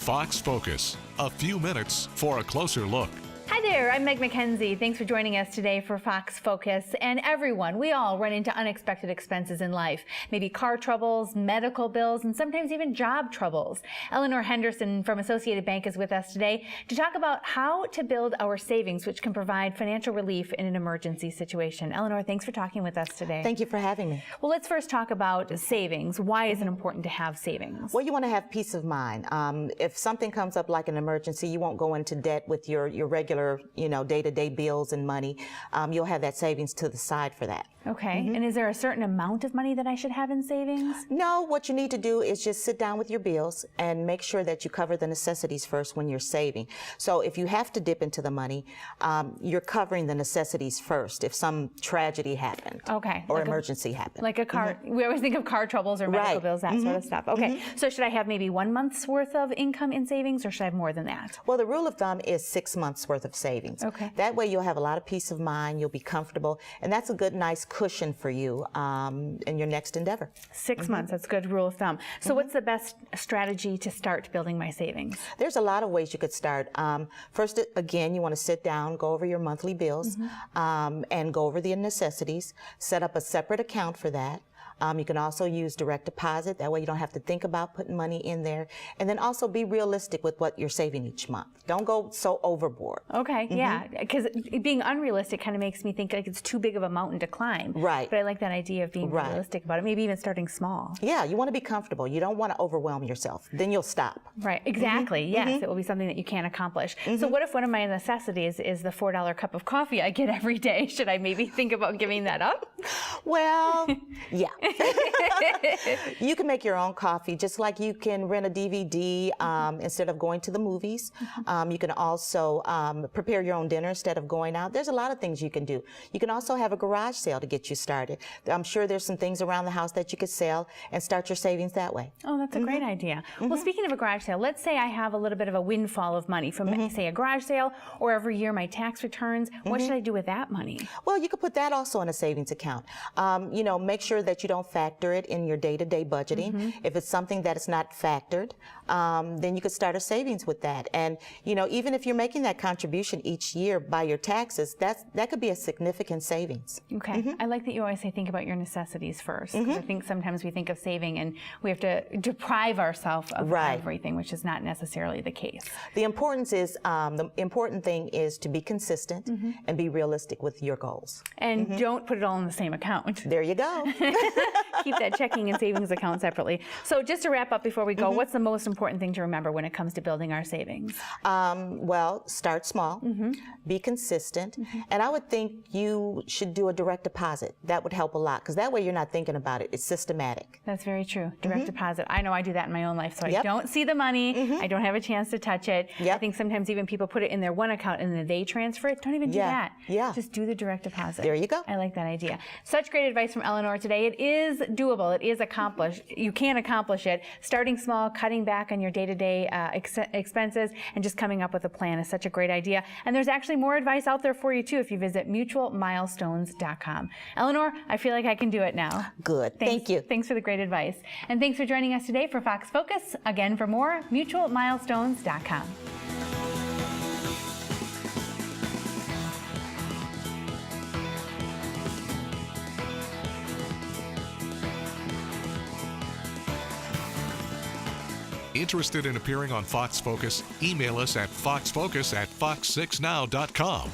Fox Focus. A few minutes for a closer look. Hi there, I'm Meg McKenzie. Thanks for joining us today for Fox Focus. And everyone, we all run into unexpected expenses in life. Maybe car troubles, medical bills, and sometimes even job troubles. Eleanor Henderson from Associated Bank is with us today to talk about how to build our savings, which can provide financial relief in an emergency situation. Eleanor, thanks for talking with us today. Thank you for having me. Well, let's first talk about savings. Why is it important to have savings? Well, you want to have peace of mind. If something comes up like an emergency, you won't go into debt with your regular, day-to-day bills and money. You'll have that savings to the side for that. Okay. And is there a certain amount of money that I should have in savings? No, what you need to do is just sit down with your bills and make sure that you cover the necessities first when you're saving. So if you have to dip into the money, you're covering the necessities first if some tragedy happened. Okay. Or like emergency happened. Like a car, we always think of car troubles or medical bills, that sort of stuff. Okay. So should I have maybe 1 month's worth of income in savings, or should I have more than that? Well, the rule of thumb is 6 months worth of savings. Okay. That way you'll have a lot of peace of mind, you'll be comfortable, and that's a good, nice cushion for you in your next endeavor. 6 months, that's a good rule of thumb. So what's the best strategy to start building my savings? There's a lot of ways you could start. First, again, you want to sit down, go over your monthly bills, and go over the necessities, set up a separate account for that. You can also use direct deposit. That way you don't have to think about putting money in there. And then also be realistic with what you're saving each month. Don't go so overboard. Okay, yeah, because being unrealistic kind of makes me think like it's too big of a mountain to climb. Right. But I like that idea of being realistic about it, maybe even starting small. Yeah, you want to be comfortable. You don't want to overwhelm yourself. Then you'll stop. Right, exactly, yes, it will be something that you can't accomplish. So what if one of my necessities is the $4 cup of coffee I get every day? Should I maybe think about giving that up? Well, yeah. You can make your own coffee, just like you can rent a DVD instead of going to the movies. You can also prepare your own dinner instead of going out. There's a lot of things you can do. You can also have a garage sale to get you started. I'm sure there's some things around the house that you could sell and start your savings that way. Oh, that's a great idea. Well, speaking of a garage sale, let's say I have a little bit of a windfall of money from, say, a garage sale, or every year my tax returns. What should I do with that money? Well, you could put that also in a savings account. Make sure that you don't factor it in your day-to-day budgeting. If it's something that is not factored, then you could start a savings with that. And, even if you're making that contribution each year by your taxes, that could be a significant savings. Okay. I like that you always say think about your necessities first. 'Cause I think sometimes we think of saving and we have to deprive ourselves of everything, which is not necessarily the case. The important thing is to be consistent and be realistic with your goals. And don't put it all in the same account. There you go. Keep that checking and savings account separately. So just to wrap up before we go, what's the most important thing to remember when it comes to building our savings? Well, start small, be consistent, and I would think you should do a direct deposit. That would help a lot, because that way you're not thinking about it. It's systematic. That's very true. Direct deposit. I know I do that in my own life, so I don't see the money. I don't have a chance to touch it. I think sometimes even people put it in their one account and then they transfer it. Don't even do that. Just do the direct deposit. There you go. I like that idea. Such great advice from Eleanor today. It is doable. It is accomplished. You can accomplish it. Starting small, cutting back on your day-to-day expenses, and just coming up with a plan is such a great idea. And there's actually more advice out there for you too if you visit mutualmilestones.com. Eleanor, I feel like I can do it now. Good. Thank you. Thanks for the great advice. And thanks for joining us today for Fox Focus. Again, for more, mutualmilestones.com. Interested in appearing on Fox Focus? Email us at foxfocus@fox6now.com.